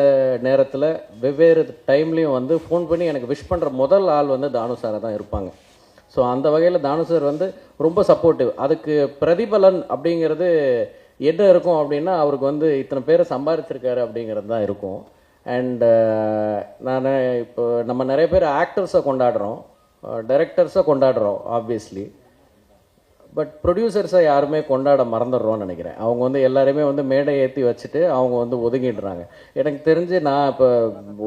நேரத்தில் வெவ்வேறு டைம்லேயும் வந்து ஃபோன் பண்ணி எனக்கு விஷ் பண்ணுற முதல் ஆள் வந்து தானு சாரை தான் இருப்பாங்க. ஸோ அந்த வகையில் தானு சார் வந்து ரொம்ப சப்போர்ட்டிவ். அதுக்கு பிரதிபலன் அப்படிங்கிறது என்ன இருக்கும் அப்படின்னா, அவருக்கு வந்து இத்தனை பேரை சம்பாதிச்சிருக்காரு அப்படிங்கிறது தான் இருக்கும். அண்ட் நான் இப்போ நம்ம நிறைய பேர் ஆக்டர்ஸை கொண்டாடுறோம், டைரக்டர்ஸை கொண்டாடுறோம் ஆப்வியஸ்லி, பட் ப்ரொடியூசர்ஸை யாருமே கொண்டாட மறந்துடுறோன்னு நினைக்கிறேன். அவங்க வந்து எல்லாருமே வந்து மேடை ஏற்றி வச்சுட்டு அவங்க வந்து ஒதுங்கிடுறாங்க. எனக்கு தெரிஞ்சு நான் இப்போ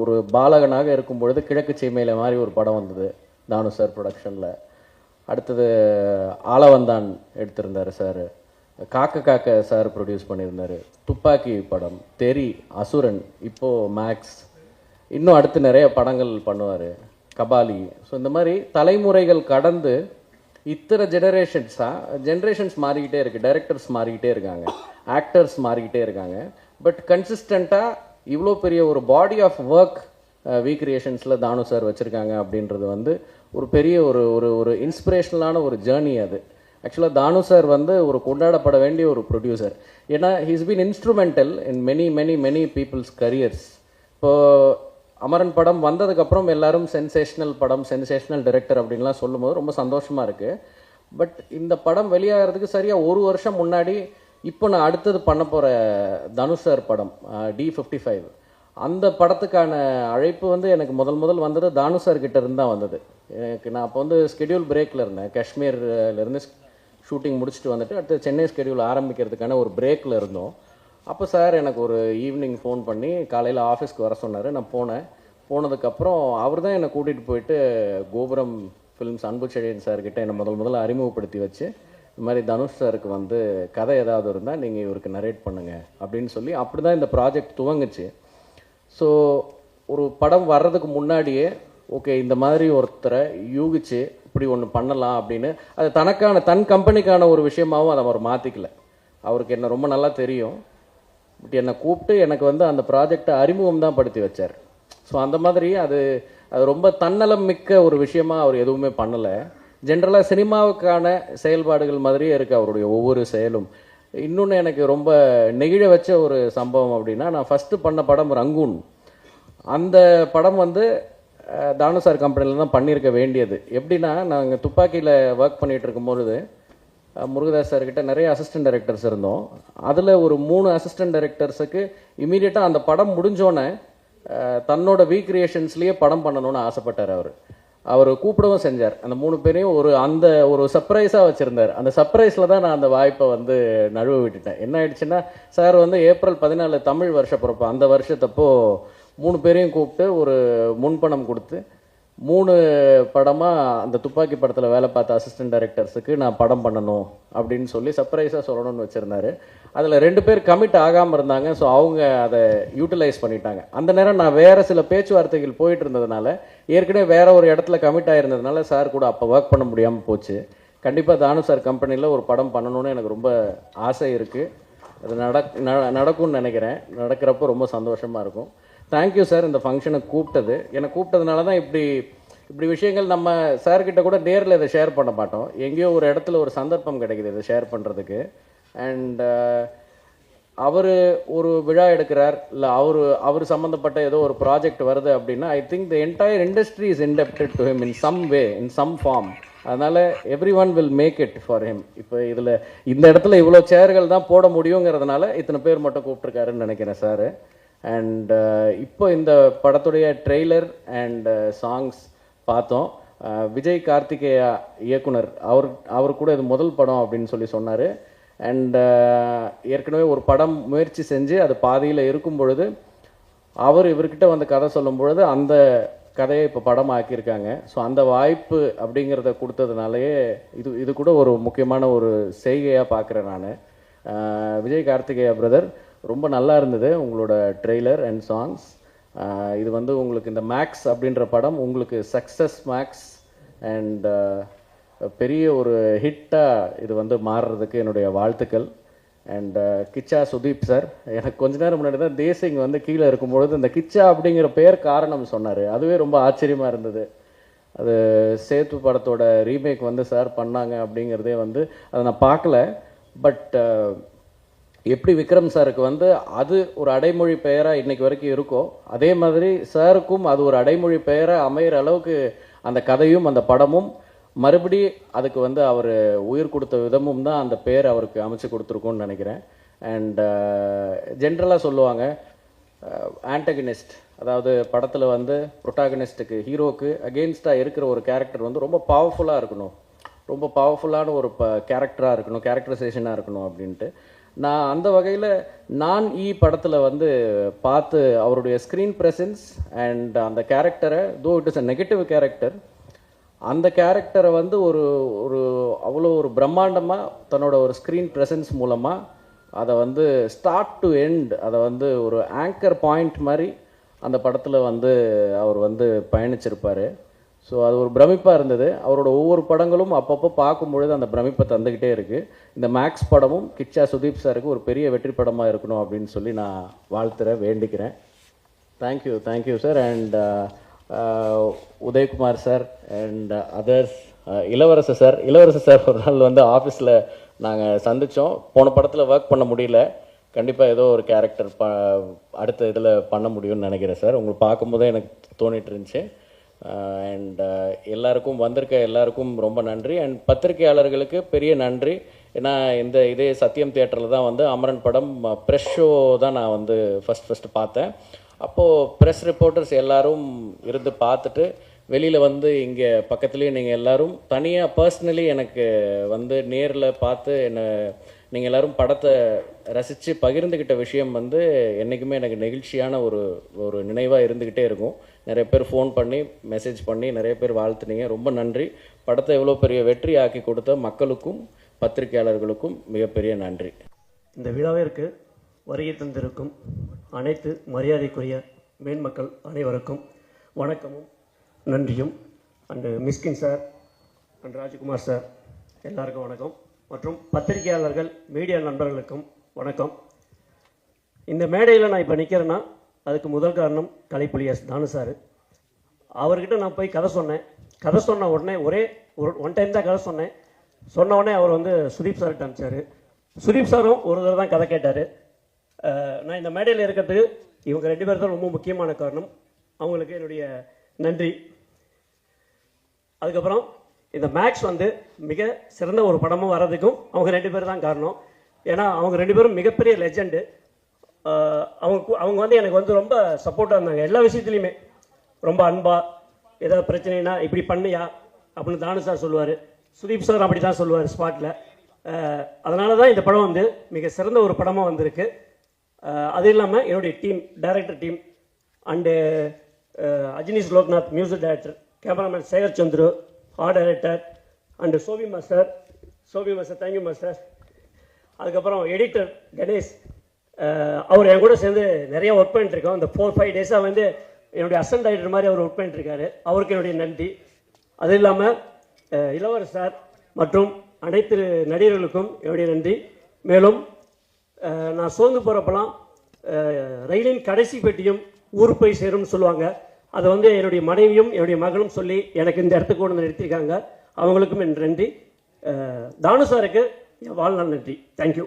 ஒரு பாலகனாக இருக்கும் பொழுது கிழக்கு சீமையில் மாதிரி ஒரு படம் வந்தது தானு சார் ப்ரொடக்ஷனில். அடுத்தது ஆளவந்தான் எடுத்திருந்தார் சார், காக்க காக்க சார் ப்ரொடியூஸ் பண்ணியிருந்தார், துப்பாக்கி படம், தெரி, அசுரன், இப்போது மேக்ஸ், இன்னும் அடுத்து நிறைய படங்கள் பண்ணுவார், கபாலி. ஸோ இந்த மாதிரி தலைமுறைகள் கடந்து இத்தனை ஜெனரேஷன்ஸ் மாறிக்கிட்டே இருக்குது, டைரக்டர்ஸ் மாறிக்கிட்டே இருக்காங்க, ஆக்டர்ஸ் மாறிக்கிட்டே இருக்காங்க, பட் கன்சிஸ்டண்ட்டாக இவ்வளோ பெரிய ஒரு body of work we கிரியேஷன்ஸில் Thanu sir வச்சுருக்காங்க அப்படின்றது வந்து ஒரு பெரிய ஒரு இன்ஸ்பிரேஷனலான ஒரு ஜேர்னி அது. ஆக்சுவலாக தானு சார் வந்து ஒரு கொண்டாடப்பட வேண்டிய ஒரு ப்ரொடியூசர். ஏன்னா he's been instrumental in many peoples careers. இப்போது அமரன் படம் வந்ததுக்கப்புறம் எல்லாரும் சென்சேஷனல் படம், சென்சேஷனல் டைரக்டர் அப்படின்லாம் சொல்லும்போது ரொம்ப சந்தோஷமாக இருக்குது. பட் இந்த படம் வெளியாகிறதுக்கு சரியாக ஒரு வருஷம் முன்னாடி இப்போ நான் அடுத்தது பண்ண போகிற தனுஷ் சார் படம் D55, அந்த படத்துக்கான அழைப்பு வந்து எனக்கு முதல் வந்தது தானு சார் கிட்ட இருந்து தான் வந்தது. எனக்கு நான் அப்போ வந்து ஸ்கெடியூல் பிரேக்கில் இருந்தேன், காஷ்மீர்லேருந்து ஷூட்டிங் முடிச்சுட்டு வந்துட்டு அடுத்து சென்னை ஸ்கெடியூல் ஆரம்பிக்கிறதுக்கான ஒரு பிரேக்கில் இருந்தோம். அப்போ சார் எனக்கு ஒரு ஈவினிங் ஃபோன் பண்ணி காலையில் ஆஃபீஸ்க்கு வர சொன்னார். நான் போனதுக்கப்புறம் அவர் தான் என்னை கூட்டிகிட்டு போயிட்டு கோபுரம் ஃபிலிம்ஸ் அன்பு செழியன் சார்கிட்ட என்னை முதல்ல அறிமுகப்படுத்தி வச்சு, இந்த மாதிரி தனுஷ் சாருக்கு வந்து கதை ஏதாவது இருந்தால் நீங்கள் இவருக்கு நரேட் பண்ணுங்கள் அப்படின்னு சொல்லி அப்படி தான் இந்த ப்ராஜெக்ட் துவங்குச்சு. ஸோ ஒரு படம் வர்றதுக்கு முன்னாடியே ஓகே இந்த மாதிரி ஒருத்தரை யூகிச்சு இப்படி ஒன்று பண்ணலாம் அப்படின்னு, அது தன் கம்பெனிக்கான ஒரு விஷயமாகவும் அதை அவர் மாற்றிக்கல. அவருக்கு என்ன ரொம்ப நல்லா தெரியும், பட் என்னை கூப்பிட்டு எனக்கு வந்து அந்த ப்ராஜெக்டை அறிமுகம் தான் படுத்தி வச்சார். ஸோ அந்த மாதிரி அது ரொம்ப தன்னலம் மிக்க ஒரு விஷயமாக அவர் எதுவுமே பண்ணலை. ஜென்ரலாக சினிமாவுக்கான செயல்பாடுகள் மாதிரியே இருக்குது அவருடைய ஒவ்வொரு செயலும். இன்னொன்று எனக்கு ரொம்ப நெகிழ வச்ச ஒரு சம்பவம் அப்படின்னா, நான் ஃபஸ்ட்டு பண்ண படம் ரங்கூன். அந்த படம் வந்து தானு சார் கம்பெனியில் தான் பண்ணியிருக்க வேண்டியது. எப்படின்னா, நாங்கள் துப்பாக்கியில் ஒர்க் பண்ணிகிட்டு இருக்கும்பொழுது முருகதாஸ் சார்கிட்ட நிறைய அசிஸ்டன்ட் டைரக்டர்ஸ் இருந்தோம். அதில் ஒரு 3 அசிஸ்டன்ட் டைரக்டர்ஸுக்கு இமீடியட்டாக அந்த படம் முடிஞ்சோன்னே தன்னோட வி கிரியேஷன்ஸ்லேயே படம் பண்ணணும்னு ஆசைப்பட்டார். அவர் கூப்பிடவும் செஞ்சார். அந்த 3 பேரையும் ஒரு சர்ப்ரைஸாக வச்சுருந்தார். அந்த சர்ப்ரைஸில் தான் நான் அந்த வாய்ப்பை வந்து நழுவ விட்டுட்டேன். என்ன ஆயிடுச்சுன்னா, சார் வந்து ஏப்ரல் 14 தமிழ் வருஷ பிறப்பு, அந்த வருஷத்தப்போ 3 பேரையும் கூப்பிட்டு ஒரு முன்பணம் கொடுத்து 3 படமாக அந்த துப்பாக்கி படத்தில் வேலை பார்த்த அசிஸ்டன்ட் டைரக்டர்ஸுக்கு நான் படம் பண்ணணும் அப்படின்னு சொல்லி சர்ப்ரைஸாக சொல்லணும்னு வச்சுருந்தாரு. அதில் 2 பேர் கமிட் ஆகாமல் இருந்தாங்க. ஸோ அவங்க அதை யூட்டிலைஸ் பண்ணிட்டாங்க. அந்த நேரம் நான் வேறு சில பேச்சுவார்த்தைகள் போயிட்டு இருந்ததுனால, ஏற்கனவே வேற ஒரு இடத்துல கமிட் ஆகிருந்ததுனால சார் கூட அப்போ ஒர்க் பண்ண முடியாமல் போச்சு. கண்டிப்பாக தானு சார் கம்பெனியில் ஒரு படம் பண்ணணும்னு எனக்கு ரொம்ப ஆசை இருக்குது. அது நடக்கும்னு நினைக்கிறேன். நடக்கிறப்போ ரொம்ப சந்தோஷமாக இருக்கும். தேங்க்யூ சார் இந்த ஃபங்க்ஷனுக்கு கூப்பிட்டது. என்னை கூப்பிட்டதுனால தான் இப்படி விஷயங்கள் நம்ம சார்கிட்ட கூட நேரில் இதை ஷேர் பண்ண மாட்டோம். எங்கேயோ ஒரு இடத்துல ஒரு சந்தர்ப்பம் கிடைக்குது இதை ஷேர் பண்ணுறதுக்கு. அண்ட் அவர் ஒரு விழா எடுக்கிறார், இல்லை அவர் சம்மந்தப்பட்ட ஏதோ ஒரு ப்ராஜெக்ட் வருது அப்படின்னா, I think the entire industry is indebted to him in some way, in some form. அதனால் every one will make it for him. இப்போ இதில் இந்த இடத்துல இவ்வளோ சேர்கள் தான் போட முடியுங்கிறதுனால இத்தனை பேர் மட்டும் கூப்பிட்ருக்காருன்னு நினைக்கிறேன் சார். அண்ட் இப்போ இந்த படத்துடைய ட்ரெய்லர் அண்ட் சாங்ஸ் பார்த்தோம். விஜய் கார்த்திகேயா இயக்குனர், அவர் கூட இது முதல் படம் அப்படின்னு சொல்லி சொன்னார். அண்ட் ஏற்கனவே ஒரு படம் முயற்சி செஞ்சு அது பாதியில் இருக்கும் பொழுது இவர்கிட்ட வந்து கதை சொல்லும் பொழுது அந்த கதையை இப்போ படம் ஆக்கியிருக்காங்க. ஸோ அந்த வாய்ப்பு அப்படிங்கிறத கொடுத்ததுனாலேயே இது கூட ஒரு முக்கியமான ஒரு செய்கையாக பார்க்குறேன் நான். விஜய் கார்த்திகேயா பிரதர், ரொம்ப நல்லா இருந்தது உங்களோட ட்ரெய்லர் அண்ட் சாங்ஸ். இது வந்து உங்களுக்கு இந்த மேக்ஸ் அப்படின்ற படம் உங்களுக்கு சக்ஸஸ் மேக்ஸ் அண்ட் பெரிய ஒரு ஹிட்டாக இது வந்து மாறுறதுக்கு என்னுடைய வாழ்த்துக்கள். அண்ட் கிச்சா சுதீப் சார், எனக்கு கொஞ்ச நேரம் முன்னாடி தான் தேசிங் வந்து கீழே இருக்கும்பொழுது இந்த கிச்சா அப்படிங்கிற பேர் காரணம் சொன்னார். அதுவே ரொம்ப ஆச்சரியமாக இருந்தது. அது சேத்து படத்தோட ரீமேக் வந்து சார் பண்ணாங்க அப்படிங்கிறதே வந்து அதை நான் பார்க்கல. பட் எப்படி விக்ரம் சாருக்கு வந்து அது ஒரு அடைமொழி பெயராக இன்னைக்கு வரைக்கும் இருக்கோ, அதே மாதிரி சாருக்கும் அது ஒரு அடைமொழி பெயராக அமைகிற அளவுக்கு அந்த கதையும் அந்த படமும் மறுபடி அதுக்கு வந்து அவர் உயிர் கொடுத்த விதமும் தான் அந்த பேர் அவருக்கு அமைச்சு கொடுத்துருக்கோன்னு நினைக்கிறேன். அண்ட் ஜென்ரலாக சொல்லுவாங்க ஆன்டகனிஸ்ட், அதாவது படத்தில் வந்து ப்ரொட்டாகனிஸ்ட்டுக்கு ஹீரோக்கு அகெயின்ஸ்டாக இருக்கிற ஒரு கேரக்டர் வந்து ரொம்ப பவர்ஃபுல்லாக இருக்கணும், ரொம்ப பவர்ஃபுல்லான ஒரு கேரக்டராக இருக்கணும், கேரக்டரைசேஷனாக இருக்கணும் அப்படின்ட்டு. நான் அந்த வகையில் நான் படத்தில் வந்து பார்த்து அவருடைய ஸ்க்ரீன் ப்ரெசன்ஸ் அண்ட் அந்த கேரக்டரை, though it is a negative character, அந்த கேரக்டரை வந்து ஒரு அவ்வளோ ஒரு பிரம்மாண்டமாக தன்னோட ஒரு ஸ்க்ரீன் ப்ரெசன்ஸ் மூலமாக அதை வந்து ஸ்டார்ட் டு எண்ட் அதை வந்து ஒரு ஆங்கர் பாயிண்ட் மாதிரி அந்த படத்தில் வந்து அவர் வந்து பயணிச்சிருப்பார். ஸோ அது ஒரு பிரமிப்பாக இருந்தது. அவரோட ஒவ்வொரு படங்களும் அப்பப்போ பார்க்கும்பொழுது அந்த பிரமிப்பை தந்துக்கிட்டே இருக்குது. இந்த மேக்ஸ் படமும் கிச்சா சுதீப் சாருக்கு ஒரு பெரிய வெற்றி படமாக இருக்கணும் அப்படின்னு சொல்லி நான் வாழ்த்துறேன், வேண்டிக்கிறேன். Thank you sir. And Udhayakumar sir and others, Ilavarasar sir ஒரு நாள் வந்து ஆஃபீஸில் நாங்கள் சந்தித்தோம். போன படத்தில் ஒர்க் பண்ண முடியல, கண்டிப்பாக ஏதோ ஒரு கேரக்டர் அடுத்த இதில் பண்ண முடியும்னு நினைக்கிறேன் சார். உங்களுக்கு பார்க்கும்போதே எனக்கு தோணிட்டு இருந்துச்சு. அண்ட் எல்லாருக்கும் வந்திருக்க எல்லாருக்கும் ரொம்ப நன்றி. அண்ட் பத்திரிகையாளர்களுக்கு பெரிய நன்றி. ஏன்னா இதே சத்யம் தியேட்டரில் தான் வந்து அமரன் படம் ப்ரெஸ் ஷோ தான் நான் வந்து ஃபஸ்ட்டு பார்த்தேன். அப்போது ப்ரெஸ் ரிப்போர்ட்டர்ஸ் எல்லோரும் இருந்து பார்த்துட்டு வெளியில் வந்து இங்கே பக்கத்துலேயே நீங்கள் எல்லோரும் தனியாக பர்சனலி எனக்கு வந்து நேரில் பார்த்து நீங்கள் எல்லோரும் படத்தை ரசித்து பகிர்ந்துக்கிட்ட விஷயம் வந்து என்றைக்குமே எனக்கு நெகிழ்ச்சியான ஒரு நினைவாக இருந்துக்கிட்டே இருக்கும். நிறைய பேர் ஃபோன் பண்ணி மெசேஜ் பண்ணி நிறைய பேர் வாழ்த்துனீங்க, ரொம்ப நன்றி. படத்தை எவ்வளோ பெரிய வெற்றி ஆக்கி கொடுத்த மக்களுக்கும் பத்திரிகையாளர்களுக்கும் மிகப்பெரிய நன்றி. இந்த விழாவிற்கு வருகை தந்திருக்கும் அனைத்து மரியாதைக்குரிய மேன்மக்கள் அனைவருக்கும் வணக்கமும் நன்றியும். And Mysskin sir and Rajkumar sir எல்லாருக்கும் வணக்கம். மற்றும் பத்திரிகையாளர்கள் மீடியா நண்பர்களுக்கும் வணக்கம். இந்த மேடையில் நான் இப்போ நிற்கிறேன்னா அதுக்கு முதல் காரணம் கலைப்புலி எஸ் தானு சார். அவர்கிட்ட நான் போய் கதை சொன்ன உடனே ஒன் டைம் தான் கதை சொன்ன உடனே அவர் வந்து சுதீப் சார்கிட்ட அனுப்பிச்சார். சுதீப் சாரும் ஒரு தடவை தான் கதை கேட்டார். நான் இந்த மேடையில் இருக்கிறதுக்கு இவங்க 2 பேர் தான் ரொம்ப முக்கியமான காரணம். அவங்களுக்கு என்னுடைய நன்றி. அதுக்கப்புறம் இந்த மேக்ஸ் வந்து மிக சிறந்த ஒரு படமும் வர்றதுக்கும் அவங்க 2 பேர் தான் காரணம். ஏன்னா அவங்க 2 பேரும் மிகப்பெரிய லெஜெண்டு. அவங்க வந்து எனக்கு வந்து ரொம்ப சப்போர்ட்டாக இருந்தாங்க எல்லா விஷயத்துலையுமே. ரொம்ப அன்பா, ஏதாவது பிரச்சனைனா இப்படி பண்ணியா அப்படின்னு தானு சார் சொல்லுவார், சுதீப் சார் அப்படி தான் சொல்லுவார் ஸ்பாட்டில். அதனால தான் இந்த படம் வந்து மிக சிறந்த ஒரு படமாக வந்திருக்கு. அது இல்லாமல் என்னுடைய team, director team and Ajinish Loknath music director, cameraman Sekar Chandru art director and Sobi master thank you master. அதுக்கப்புறம் எடிட்டர் கணேஷ், அவர் என் கூட சேர்ந்து நிறைய ஒர்க் பண்ணிட்டுருக்கோம். இந்த 4-5 டேஸாக வந்து என்னுடைய அசிஸ்டன்ட் டைரக்டர் மாதிரி அவர் ஒர்க் பண்ணிட்டுருக்காரு, அவருக்கு என்னுடைய நன்றி. அது இல்லாமல் இளவரசர் சார் மற்றும் அனைத்து நடிகர்களுக்கும் என்னுடைய நன்றி. மேலும் நான் சோர்ந்து போகிறப்பெல்லாம் ரயிலின் கடைசி பெட்டியும் ஊர் போய் சேரும்னு சொல்லுவாங்க. அதை வந்து என்னுடைய மனைவியும் என்னுடைய மகளும் சொல்லி எனக்கு இந்த இடத்துக்கு கொண்டு வந்து நிறுத்தியிருக்காங்க. அவங்களுக்கும் என் நன்றி. தானு சாருக்கு என் வாழ்நாள் நன்றி. தேங்க்யூ.